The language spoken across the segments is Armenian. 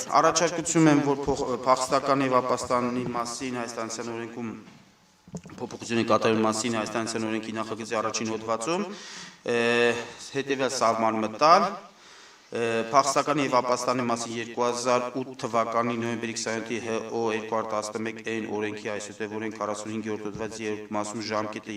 Առաջարկություն եմ, որ փախստական եւ ապաստանի մասին հայաստանյան օրենքում փոփոխությունների կատարելու մասին հայաստանյան օրենքի նախագծի առաջին հոդվածում հետեւյալ սահմանումը տալ փախստական եւ ապաստանի մասին 2008 թվականի նոյեմբերի 27-ի ՀՕ 211-N օրենքի այսուհետ օրենք 45-րդ հոդվածի 3-րդ մասում ժամկետը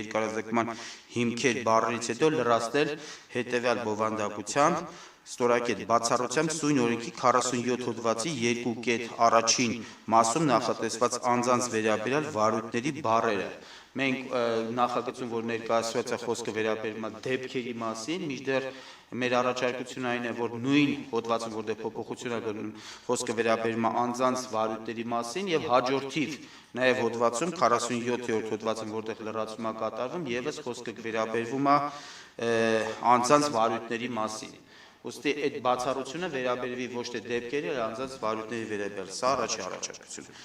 երկարաձգման հիմքեր բառերից հետո լրացնել հետեւյալ բովանդակությամբ Ստորակետ բացառությամբ սույն օրենքի 47 հոդվածի 2 կետ առաջին մասում նախատեսված անձանց վերաբերյալ վարույթների բառերը մենք նախագծում որ ներկայացված է խոսքը վերաբերում է դեպքերի մասին մինչդեռ մեր առաջարկությունը այն է որ նույն հոդվածում որտեղ փոփոխություն է գնում խոսքը վերաբերում է անձանց վարույթների մասին եւ հաջորդիվ նաեւ հոդվածում 47-րդ հոդվածում որտեղ լրացում է կատարվում եւս խոսքը վերաբերվում է անձանց վարույթների մասին Ոստի այդ բացառությունը վերաբերվի ոչ թե դեպքերի, այլ անձանց վարույթների վերաբերյալ։ Սա առաջի առաջարկությունը։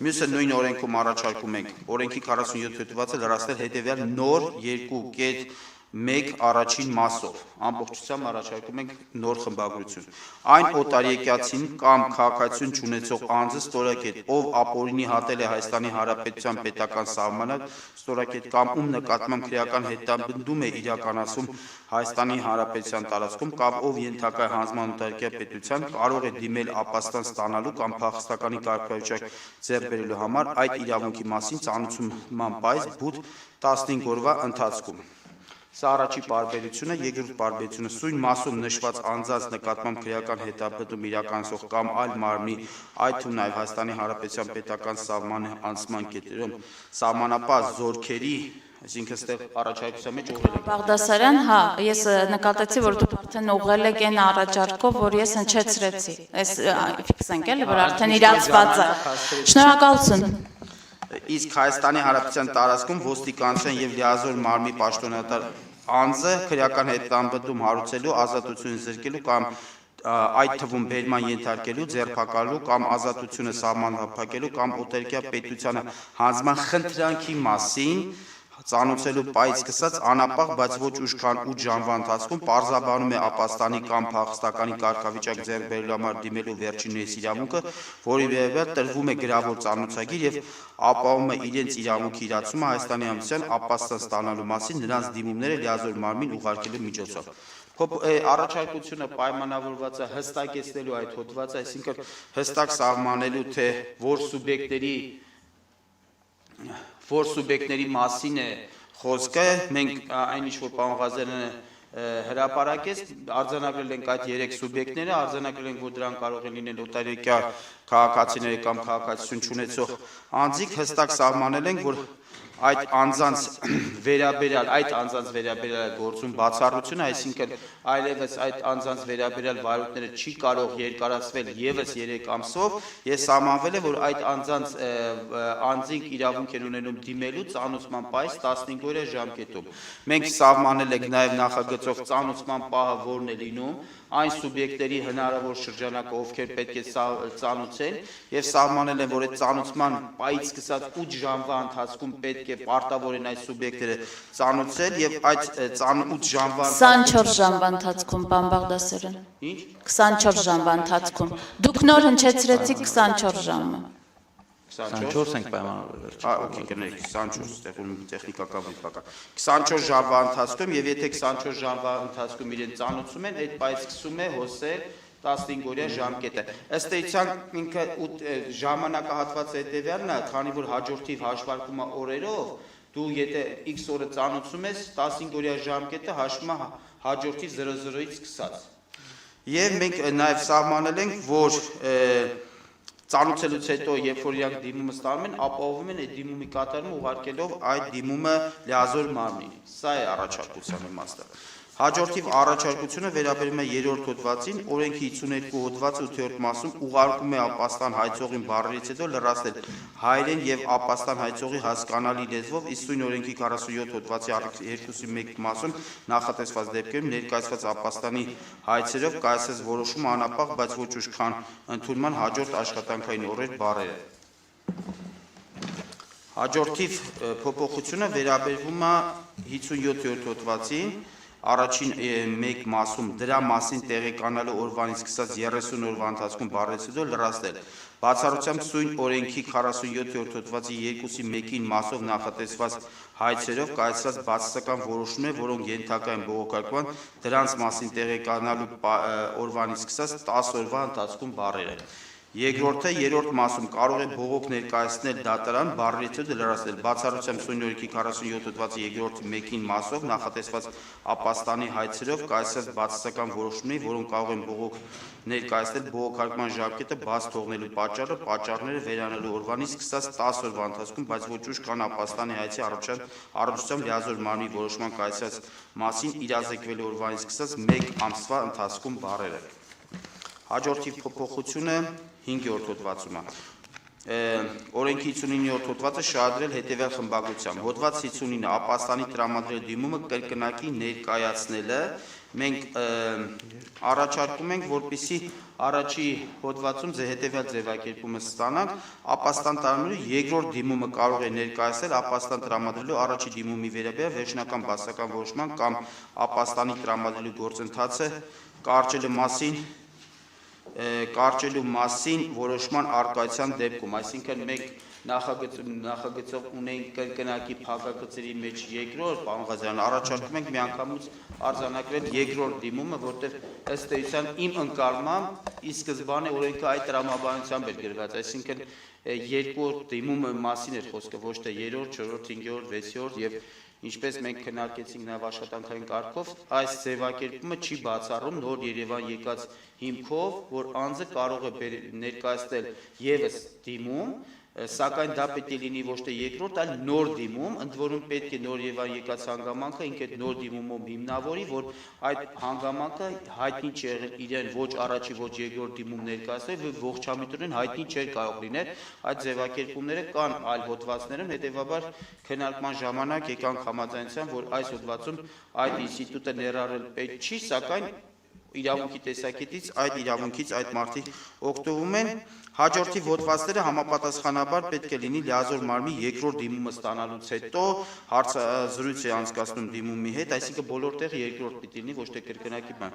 Մյուսը նույն օրենքում առաջարկում ենք օրենքի 47 հոդվածը լրացնել հետևյալ նոր 2.1 առաջին մասով։ Ամբողջությամբ առաջարկում ենք նոր խմբագրություն։ Այն օտարեկյացին կամ քաղաքացիություն չունեցող անձը ստորակետ, ով ապօրինի հատել է Հայաստանի Հանրապետության պետական սահմանակ, ստորակետ կամ ում նկատմամբ քրեական հետապնդում է իրականացում Հայաստանի Հանրապետության տարածքում կամ ով ենթակա է հանձնման օտարերկրյա պետության կարող է դիմել ապաստան ստանալու կամ փախստականի կարգավիճակ ձեռք բերելու համար այդ իրավունքի մասին ծանոթացման պայծ բուտ 15 օրվա ընթացքում։ Սա առաջի պարբերությունը, երկրորդ պարբերությունը սույն մասում նշված անձանց նկատմամբ քրեական հետապնդում իրականացող կամ այլ մարմնի, այդ թվում նաև Հայաստանի Հանրապետության պետական սահմանի անցման կետերում սահմանապահ զորքերի, այսինքն այստեղ առաջարկության մեջ ուղղել եք։ Բաղդասարյան, հա, ես նկատեցի, որ դուք արդեն ուղղել եք այն առաջարկով, որ ես հնչեցրեցի։ Այս ֆիքս ենք էլի, որ արդեն իրացված է։ Շնորհակալություն։ Իսկ Հայաստանի Հանրապետության տարածքում ոստիկանության եւ լիազոր մարմնի պաշտոնատար անձը քրեական հետապնդում հարուցելու ազատություն զրկելու կամ այդ թվում բերման ենթարկելու, ձերբակալելու կամ ազատությունը սահմանափակելու կամ օտարերկրյա պետությանը հանձնման խնդրանքի մասին ծանոթելու պայծ սկսած անապահ, բայց ոչ ուշ քան 8 ժամվա ընթացքում պարզաբանում է ապաստանի կամ փախստականի կարգավիճակ ձեռք բերելու համար դիմելու վերջիններիս իրավունքը, որի վերաբերյալ տրվում է գրավոր ծանոթագիր եւ ապահովում է իրենց իրավունքի իրացումը Հայաստանի Հանրապետության ապաստան ստանալու մասին նրանց դիմումները լիազոր մարմին ուղարկելու միջոցով։ Առաջարկությունը պայմանավորված է հստակեցնելու այդ հոդվածը, այսինքն հստակ սահմանելու թե որ սուբյեկտների մասին է խոսքը, մենք այն ինչ որ պարոն Ղազարյանը հրապարակեց, արձանագրել ենք այդ 3 սուբյեկտները, արձանագրել ենք, որ դրանք կարող են լինել օտարերկրյա քաղաքացիներ կամ քաղաքացիություն չունեցող անձիկ, հստակ սահմանել ենք, որ այդ անձանց վերաբերյալ գործում բացառությունը, այսինքն այլևս այդ անձանց վերաբերյալ վարույթները չի կարող երկարացվել եւս 3 ամսով, ես սահմանվել է, որ այդ անձինք իրավունք են ունենում դիմելու ծանոթման պայծ 15 օրյա ժամկետում։ Մենք սահմանել ենք նաեւ նախագծով ծանոթման պահը որն է լինում, այն սուբյեկտների հնարավոր շրջանակը, ովքեր պետք է ծանոթեն, եւ սահմանել են, որ այդ ծանոթման պայից սկսած 8 ժամվա ընթացքում պետք է պարտավոր են այդ սուբյեկտները ծանոթել եւ այդ 8 ժամվա 24 ժամվա ընթացքում, պարոն Բաղդասարյան։ Ինչ? 24 ժամվա ընթացքում։ Դուք նոր հնչեցրեցիք 24 ժամը։ 24 ենք պայմանավորվել։ Okay, կներեք 24 տեղում տեխնիկական վիճակա 24 ժամվա ընթացքում եւ եթե 24 ժամվա ընթացքում իրեն ծանոթում են, այդ պայծ սկսում է հոսել 15 օրյա ժամկետը։ Ըստ էության ինքը ժամանակահատվածը հետեւյալն է, քանի որ հաջորդիվ հաշվարկում է օրերով, դու եթե X օրը ծանոթում ես, 15 օրյա ժամկետը հաշվում է հաջորդիվ 00-ից սկսած։ Եվ մենք նաեւ սահմանել ենք, որ ծանոթելուց հետո, երբ որ իրանք դիմումը ստանում են, ապահովում են այդ դիմումի կատարումը ուղարկելով այդ դիմումը լիազոր մարմնին։ Սա է առաջարկության իմաստը։ Հաջորդիվ առաջարկությունը վերաբերում է 3-րդ հոդվածին, օրենքի 52 հոդվածը 8-րդ մասում ուղարկում է ապաստան հայցողին բառերից հետո լրացնել հայերեն եւ ապաստան հայցողի հասկանալի լեզվով, իսկ սույն օրենքի 47 հոդվածի 2-1 մասում նախատեսված դեպքերում ներկայացված ապաստանի հայցերով կայացած որոշումը անապահ, բայց ոչ ուշ քան ընդունման հաջորդ աշխատանքային օրեր բառերը։ Հաջորդիվ փոփոխությունը վերաբերվում է 57-րդ հոդվածին, առաջին մեկ մասում դրա մասին տեղեկանալու օրվանից սկսած 30 օրվա ընթացքում բառերից հետո լրացնել։ Բացառությամբ սույն օրենքի 47-րդ հոդվածի 2-1-ին մասով նախատեսված հայցերով կայացված բացասական որոշումներ, որոնք ենթակա են բողոքարկման, դրանց մասին տեղեկանալու օրվանից սկսած 10 օրվա ընթացքում բառերը։ Երկրորդը երրորդ մասում կարող է բողոք ներկայացնել դատարան բառերից հետո լրացնել բացառությամբ սույն օրենքի 47 հոդվածի 2-1-ին մասով նախատեսված ապաստանի հայցերով կայացած բացասական որոշումներ, որոնք կարող են բողոք ներկայացնել բողոքարկման ժամկետը բաց թողնելու պատճառը պատճառները վերանալու օրվանից սկսած 10 օրվա ընթացքում, բայց ոչ ուշ կան ապաստանի հայցի առնչությամբ լիազոր մարմնի որոշման կայացած մասին իրազեկվելու օրվանից սկսած 1 ամսվա ընթացքում բառերը։ Հաջորդի փոփոխությունը 5-րդ հոդվածում է։ Օրենքի 59-րդ հոդվածը շահադրել հետևյալ խմբագրությամբ։ Հոդված 59 ապաստանի տրամադրել դիմումը կրկնակի ներկայացնելը մենք առաջարկում ենք, որպեսզի առաջի հոդվածում հետևյալ ձևակերպումը ստանանք, ապաստան տրամադրելու երկրորդ դիմումը կարող է ներկայացնել ապաստան տրամադրելու առաջի դիմումի վերաբերյալ վերջնական բացասական որոշման կամ ապաստանի տրամադրելու գործընթացը կարճելու մասին որոշման առկայության դեպքում, այսինքն մենք նախագծով ունենք կրկնակի փակագծերի մեջ երկրորդ, պարոն Ղազարյան, առաջարկում ենք միանգամից արձանագրել երկրորդ դիմումը, որտեղ ըստ էության իմ ընկալմամբ ի սկզբանե օրենքը այդ տրամաբանությամբ էր գրված, այսինքն երկրորդ դիմումը մասին էր խոսքը, ոչ թե երրորդ, չորրորդ, 5-րդ, 6-րդ եւ ինչպես մենք քննարկեցինք նաև աշխատանքային կարգով, այս ձևակերպումը չի բացառում նոր Երևան եկած հիմքով, որ անձը կարող է ներկայացնել ևս դիմում, սակայն դա պետք է լինի ոչ թե երկրորդ, այլ նոր դիմում, ընդ որում պետք է նոր Երևան եկած հանգամանքը ինքը այդ նոր դիմումով հիմնավորի, որ այդ հանգամանքը հայտնի չի եղել իրեն ոչ առաջի, ոչ երկրորդ դիմում ներկայացնել, եւ ողջամիտորեն հայտնի չէր կարող լինել, այդ ձևակերպումները կան այլ հոդվածներում, հետեւաբար քննարկման ժամանակ եկանք համաձայնության, որ այս հոդվածում այդ ինստիտուտը ներառել պետք չի, սակայն իրավունքի տեսակետից այդ իրավունքից այդ մարդիկ օգտվում են։ Հաջորդի հոդվածները համապատասխանաբար պետք է լինի լիազոր մարմնի երկրորդ դիմումը ստանալուց հետո հարցազրույց է անցկացնում դիմումի հետ, այսինքն բոլոր տեղ երկրորդ պիտի լինի, ոչ թե կրկնակի բան։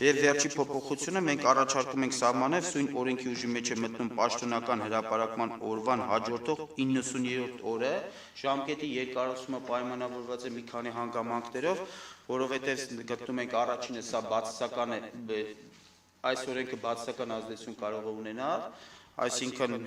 Եվ վերջի փոփոխությունը մենք առաջարկում ենք սահմանել սույն օրենքի ուժի մեջ է մտնում պաշտոնական հրապարակման օրվան հաջորդող 90-րդ օրը, ժամկետի երկարացումը պայմանավորված է մի քանի հանգամանքներով, որովհետև գտնում ենք առաջինը սա բացասական է, այս օրենքը բացասական ազդեցություն կարող է ունենալ, այսինքն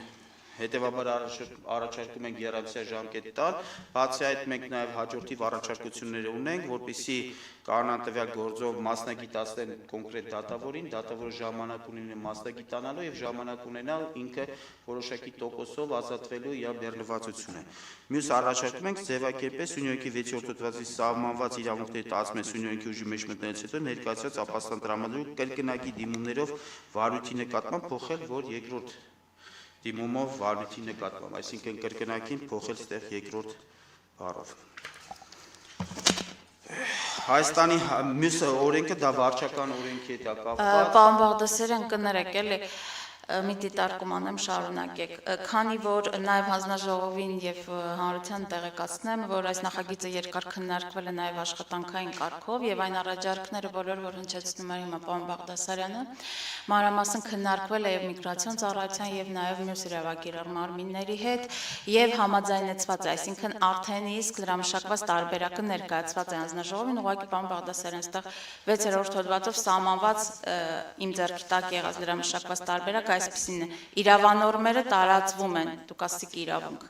հետևաբար առաջարկում ենք եռամսյա ժամկետ տալ, բացի այդ մենք նաև հաջորդիվ առաջարկություններ ունենք, որպեսզի կանոնան տվյալ գործով մասնագիտացնել կոնկրետ դատավորին, դատավորը ժամանակ ունենա մասնագիտանալու եւ ժամանակ ունենալ ինքը որոշակի տոկոսով ազատվելու եւ բեռնվածությունը։ Մյուս առաջարկում ենք ձևակերպել Սյունյակի 6-րդ հոդվածի սահմանված իրավունքների տածմեն Սյունյակի ուժի մեջ մտնելուց հետո ներկայացված ապաստան տրամադրելու կրկնակի դիմումներով վարույթի նկատմամբ փոխել, որ երկրորդ դիմումով վարույթի նկատմամբ, այսինքն կրկնակին փոխել ստեղ երկրորդ բառով։ Հայաստանի մյուս օրենքը դա վարչական օրենքի հետ է կապված։ Պարոն Բաղդասարյան, կներեք էլի մի դիտարկում անեմ շարունակեք, քանի որ նաև հանձնաժողովին եւ հանրության տեղեկացնեմ, որ այս նախագիծը երկար քննարկվել է նաև աշխատանքային կարգով եւ այն առաջարկները բոլոր որ հնչեցնում էր հիմա պարոն Բաղդասարյանը, մանրամասն քննարկվել է եւ միգրացիոն ծառայության եւ նաև մյուս իրավագիր մարմինների հետ եւ համաձայնեցված է, այսինքն արդեն իսկ դրամշակված տարբերակը ներկայացված է հանձնաժողովին, ուղղակի պարոն Բաղդասարյան, այստեղ 6-րդ հոդվածով սահմանված իմ ձեռքի տակ եղած դրամշակված տարբերակ այսպեսին է, իրավանորմերը տարածվում են, դուք ասիք իրավունք,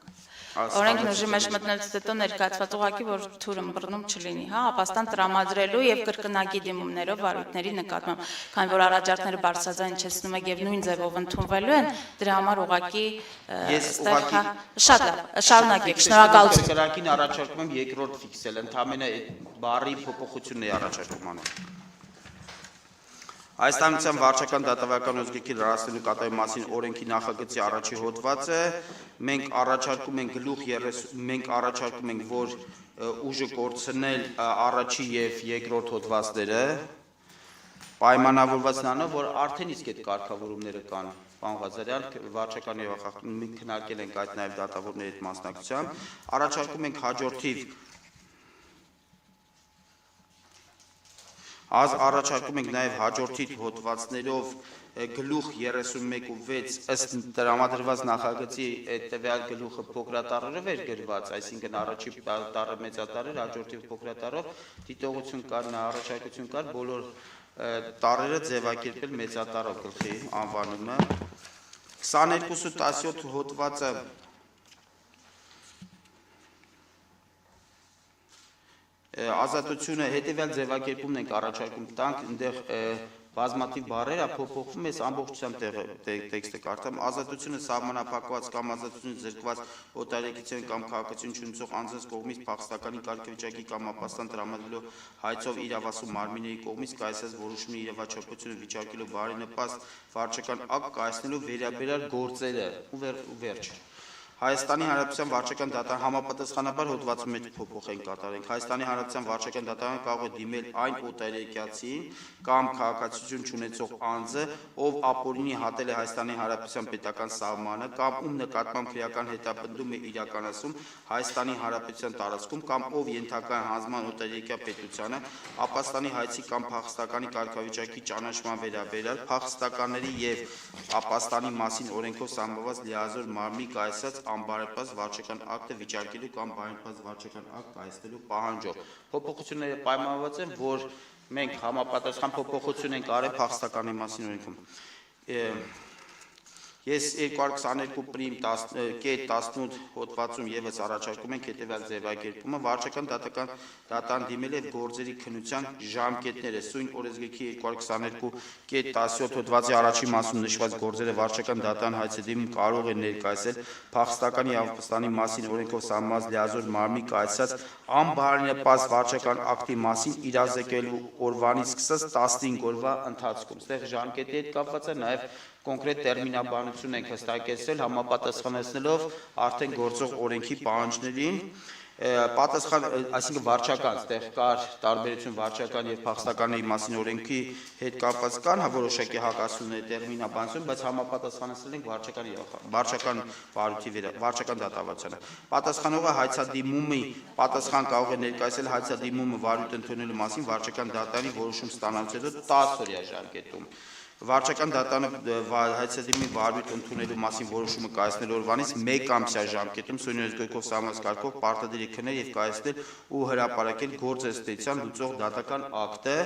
օրենքն ուժի մեջ մտնելուց հետո ներկայացված ուղղակի, որ թուր ըմբռնում չլինի, հա, ապաստան տրամադրելու եւ կրկնակի դիմումներով վարույթների նկատմամբ, քանի որ առաջարկները բարձրաձայն հնչեցնում եք եւ նույն ձևով ընդունվելու են, դրա համար ուղղակի շատ լավ, շարունակեք, շնորհակալություն։ Կրկնակին առաջարկում եմ երկրորդ ֆիքսել, ընդհանրապես բառի փոփոխությունն է առաջարկում անել։ Այս տանության վարչական դատավարական օգնքի լրացնելու կատարման մասին օրենքի նախագծի առաջի հոդվածը մենք առաջարկում ենք գլուխ 30 մենք առաջարկում ենք որ ուժը կորցնել առաջի եւ երկրորդ հոդվածները պայմանավորված նրանով որ արդեն իսկ այդ կարգավորումները կան պարոն Ղազարյան, վարչական եւ քննարկել ենք այդ նաեւ դատավորների հետ մասնակցությամբ, առաջարկում ենք հաջորդիվ առաջարկում ենք նաև հաջորդի հոդվածներով գլուխ 31.6 ըստ տրամադրված նախագծի տվյալ գլուխը փոքրատարրով էր գրված, այսինքն առաջի տարը մեծատարր, հաջորդի փոքրատարրով դիտողություն կար, առաջարկություն կար բոլոր տարրերը ձևակերպել մեծատարրով գլխի անվանումը 22-17 հոդվածը ազատությունը հետևյալ ձևակերպումն ենք առաջարկում տանք, այնտեղ բազմաթիվ բառեր փոփոխվում է, ամբողջությամբ տեքստը կարդամ, ազատությունը սահմանափակված կամ ազատությունը զրկված օտարերկրացիական կամ քաղաքացիություն չունեցող անձանց կողմից փախստականի կարգավիճակի կամ ապաստան տրամադրելու հայցով իրավասու մարմինների կողմից կայացած որոշումի իրավաչափությունը վիճարկելու բարենպաստ վարչական ակտ կայացնելու վերաբերյալ գործերը ու վերջ Հայաստանի Հանրապետության վարչական դատարան համապատասխանաբար հոդվածի մեջ փոփոխենք կատարենք Հայաստանի Հանրապետության վարչական դատարանը կարող է դիմել այն օտարերկրացին կամ քաղաքացիություն չունեցող անձը, ով ապօրինի հատել է Հայաստանի Հանրապետության պետական սահմանը կամ ում նկատմամբ քրեական հետապնդում է իրականացում Հայաստանի Հանրապետության տարածքում կամ ով ենթակա է հանձնման օտարերկրյա պետությանը, ապաստանի հայցի կամ փախստականի կարգավիճակի ճանաչման վերաբերյալ փախստականների եւ ապաստանի մասին օրենքով սահմանված լիազոր մարմնի կայացած անբարենպաստ վարչական ակտը վիճարկելու կամ բարենպաստ վարչական ակտ կայացնելու պահանջով։ Փոփոխությունները պայմանավորված են, որ մենք համապատասխան փոփոխություն ենք արել փախստականի մասին օրենքում։ Ես 222 պրիմ 10.18 հոդվածում եւս առաջարկում ենք հետեւյալ ձևակերպումը վարչական դատարան դիմել է գործերի քննության ժամկետները սույն օրենսգրքի 222.17 հոդվածի առաջին մասում նշված գործերը վարչական դատարան հայցեդիմում կարող է ներկայացել փախստականի եւ ապստանի մասին օրենքով սահմանված լիազոր մարմնի կայացած անբարենպաստ վարչական ակտի մասին իրազեկելու օրվանից սկսած 15 օրվա ընթացքում։ Այստեղ ժամկետի հետ կապված է նաեւ կոնկրետ տերմինաբանություն ենք հստակեցրել համապատասխանեցնելով արդեն գործող օրենքի պահանջներին պատասխան, այսինքն վարչական, այդտեղ կար տարբերություն վարչական եւ փախստականի մասին օրենքի հետ կապված կան որոշակի հակասություններ տերմինաբանություն, բայց համապատասխանեցնել ենք վարչական բարույթի վարչական դատավարությանը։ Պատասխանողը հայցադիմումի պատասխան կարող է ներկայացել հայցադիմումը վարույթ ընդունելու մասին վարչական դատարանի որոշում ստանալուց հետո 10 օրյա ժամկետում։ Վարչական դատարանը հայցադիմի վարույթ ընդունելու մասին որոշումը կայացնելու օրվանից 1 ամսյա ժամկետում սույն օրենսգրքով սահմանված կարգով պարտադիր է քննել եւ կայացնել ու հրապարակել գործընկերության լուծող դատական ակտը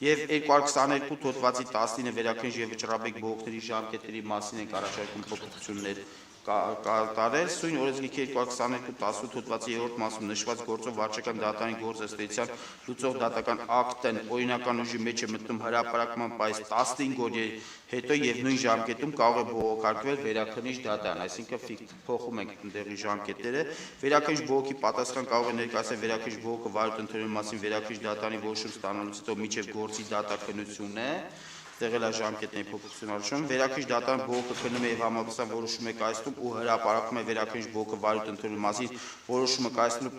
եւ 222 հոդվածի 19 վերաքննիչ եւ վճռաբեկ բողոքների ժամկետների մասին են առաջարկում փոփոխություններ կատարել սույն օրենսգրքի 222.18 հոդվածի 3-րդ մասում նշված գործով վարչական դատարանի գործընկերության լուծող դատական ակտն օրինական ուժի մեջ է մտնում հրապարակման պայս 15 օրի հետո եւ նույն ժամկետում կարող է բողոքարկվել վերաքննիչ դատարան, այսինքն փոխում ենք ընդդեղի ժամկետները, վերաքննիչ բողոքի պատասխան կարող է ներկայացնել վերաքննիչ բողոքը վարույթ ընդունելու մասին վերաքննիչ դատարանի որոշում ստանալուց հետո միջև գործի դատաքննությունը Տեղել է ժամկետների փոփոխություն արժում, վերաքննիչ դատարան բողոքը քննում է եւ համապատասխան որոշում է կայացնում ու հրապարակում է վերաքննիչ բողոքը վարույթ ընդունելու մասին որոշումը կայացնելու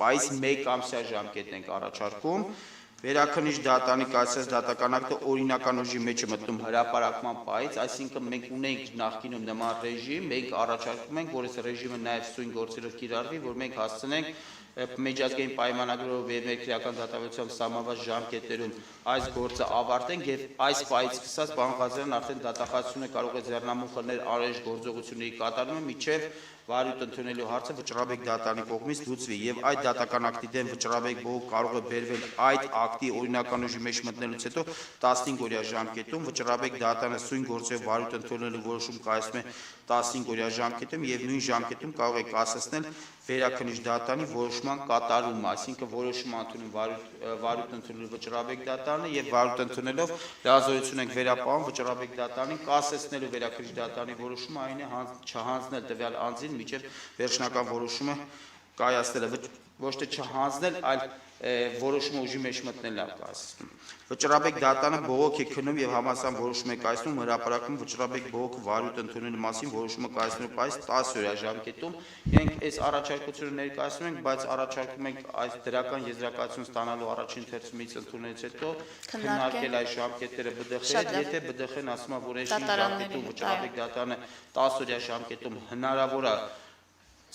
պայս 1 ամսյա ժամկետ ենք առաջարկում։ Վերաքննիչ դատարանի կայացած դատական ակտը օրինական ուժի մեջ է մտնում հրապարակման պայից, այսինքն մենք ունենք նախկինում նման ռեժիմ, մենք առաջարկում ենք, որ այս ռեժիմը նաեւ սույն գործերով կիրառվի, որ մենք հասցնենք միջազգային պայմանագրով եւ ներքրեական դատավարությամբ սահմանված ժամկետներում այս գործը ավարտենք եւ այս պայից սկսած պարոն Ղազարյան արդեն դատախազությունը կարող է ձեռնամուխ խլնել արժեշտ գործողությունների կատարումը միջև վարույթ ընդունելու հարցը վճռաբեկ դատարանի կողմից լուծվի եւ այդ դատական ակտի դեմ վճռաբեկ բողոք կարող է բերվել այդ ակտի օրինական ուժի մեջ մտնելուց հետո 15 օրյա ժամկետում վճռաբեկ դատարանը սույն գործով վարույթ ընդունելու որոշում կայացնում է 15 օրյա ժամկետում եւ նույն ժամկետում կարող է կասեցնել վերաքննիչ դատարանի որոշման կատարումը, այսինքն որոշում ընդունում վարույթ ընդունելու վճռաբեկ դատարանը եւ վարույթ ընդունելով լիազորություն ենք վերապահում վճռաբեկ դատարանին կասեցնելու վերաքննիչ դատարանի որոշումը այն է չհանձնել տվյալ անձին միջև վերջնական որոշումը կայացնելը ոչ թե չհանձնել, այլ որոշումը ուժի մեջ մտնելն է կայացնում։ Վճռաբեկ դատանը բողոք է քննում եւ համասան որոշում է կայացնում հրապարակում վճռաբեկ բողոքը վարույթ ընդունելու մասին որոշումը կայացնելու պայս 10 օրյա ժամկետում։ Իրենք այս առաջարկությունը ներկայացնում են, բայց առաջարկում ենք այս դրական եզրակացություն ստանալու առաջին թերթումից ընդունելուց հետո քննարկել այս ժամկետները ԲԴԽ-ին, եթե ԲԴԽ-ն ասում է, որ այս ժամկետում վճռաբեկ դատանը 10 օրյա ժամկետում հնարավոր է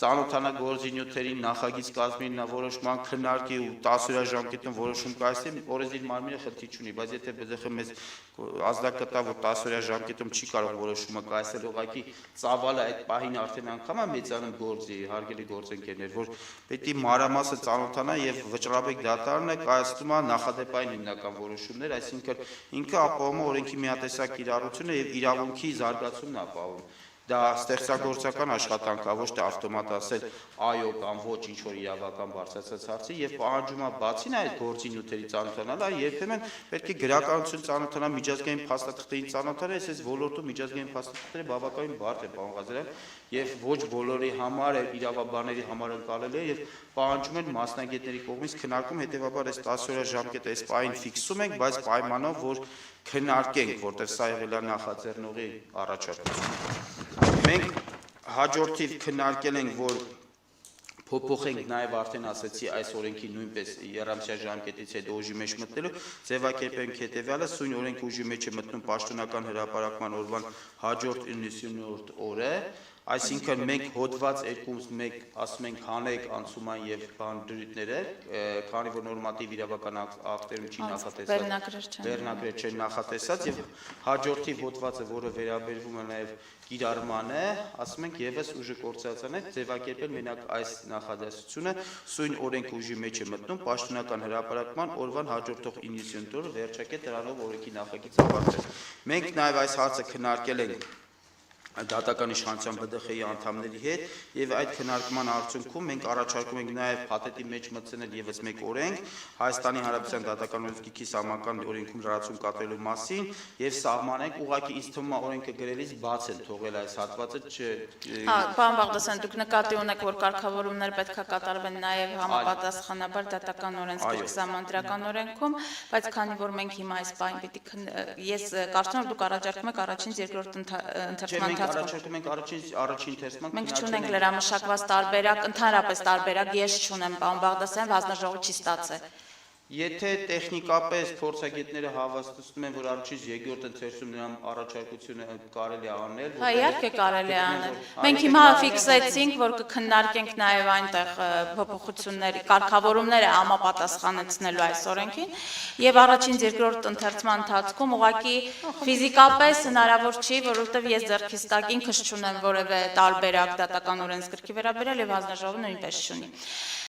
ծանոթանա գործի նյութերին նախագիծ կազմի որոշման քննարկի ու 10 օրյա ժամկետում որոշում կայացնի, օրենսդիր մարմինը խնդիր չունի, բայց եթե ԲԴԽ-ը մեզ ազդակտա, որ 10 օրյա ժամկետում չի կարող որոշումը կայացնել, ուղղակի ծավալը այդ պահին արդեն անգամ է մեծանում գործի, հարգելի գործընկերներ, որ պետք է մանրամասը ծանոթանա եւ վճռաբեկ դատարանը կայացնում է նախադեպային հիմնական որոշումներ, այսինքն ինքը ապահովում է օրենքի միատեսակ կիրառությունը եւ իրավունքի զարգացումն ապահովում։ Դա ստեղծագործական աշխատանք է, ոչ թե ավտոմատ ասել այո կամ ոչ ինչ որ իրավական բարձրացած հարցի եւ պահանջում է բացին այդ գործի նյութերի ծանոթանալը, երբեմն պետք է գրականություն ծանոթանա, միջազգային փաստաթղթերին ծանոթանալ, այս ոլորտում միջազգային փաստաթղթերը բավականին բարդ է, պարոն Ղազարյան, եւ ոչ բոլորի համար է իրավաբանների համար ընկալելի է եւ պահանջում են մասնագետների կողմից քննարկում, հետեւաբար այս 10 օրյա ժամկետը այս պահին ֆիքսում ենք, բայց պայմանով, որ քննարկենք, որտեղ սա եղել է նախաձեռնողի առաջարկությունը։ Մենք հաջորդիվ քննարկել ենք, որ փոփոխենք նաև արդեն ասացի այս օրենքի նույնպես երամսյա ժամկետից հետո ուժի մեջ մտնելու ձևակերպենք հետևյալը սույն օրենք ուժի մեջ է մտնում պաշտոնական հրապարակման օրվան հաջորդ 90-րդ օրը այսինքն մենք հոդված 2-1 ասում ենք հանեք անցումային եւ բան դրույթները քանի որ նորմատիվ իրավական ակտերում չի նախատեսված վերնագրեր չեն նախատեսած եւ հաջորդի հոդվածը որը վերաբերվում է նաեւ կիրառմանը ասում ենք եւս ուժը կորցածան է ձևակերպել մենակ այս նախադասությունը սույն օրենք ուժի մեջ է մտնում պաշտոնական հրապարակման օրվան հաջորդող 90 օրը վերջակետ դրանով օրենքի նախագիծը ավարտել մենք նաեւ այս հարցը քննարկել ենք դատական իշխանության ԲԴԽ-ի անդամների հետ եւ այդ քննարկման արդյունքում մենք առաջարկում ենք նաեւ փաթեթի մեջ մտցնել եւս մեկ օրենք Հայաստանի Հանրապետության դատական օրենքի սահմանական օրենքում լրացում կատարելու մասին եւ սահմանենք ուղղակի ինձ թվում է օրենքը գրելիս բաց են թողել այս հատվածը Պարոն Բաղդասարյան դուք նկատի ունեք որ կարգավորումներ պետք է կատարվեն նաեւ համապատասխանաբար դատական օրենսգիր սահմանադրական օրենքում բայց քանի որ մենք հիմա այս բանը պիտի ես կարծում եմ դուք առաջարկում եք առաջին երկրորդ ընթերցման առաջարկում ենք առաջին թերթման մենք չունենք լրամշակված տարբերակ ընդհանրապես տարբերակ ես չունեմ պարոն Բաղդասարյան հանձնաժողովը չի ստացել Եթե տեխնիկապես փորձագետները հավաստում են, որ առաջից երկրորդ ընթերցում նրան առաջարկությունը կարելի է անել, Հա, իհարկե կարելի է անել։ Մենք հիմա ֆիքսեցինք, որ կքննարկենք նաև այնտեղ փոփոխությունների, կարգավորումները համապատասխանեցնելու այս օրենքին, եւ առաջին երկրորդ ընթերցման ընթացքում ուղղակի ֆիզիկապես հնարավոր չի, որովհետեւ ես ձեռքիս տակ ինքս չունեմ որևէ տարբերակ դատական օրենսգրքի վերաբերյալ եւ հանձնաժողովը նույնպես չունի։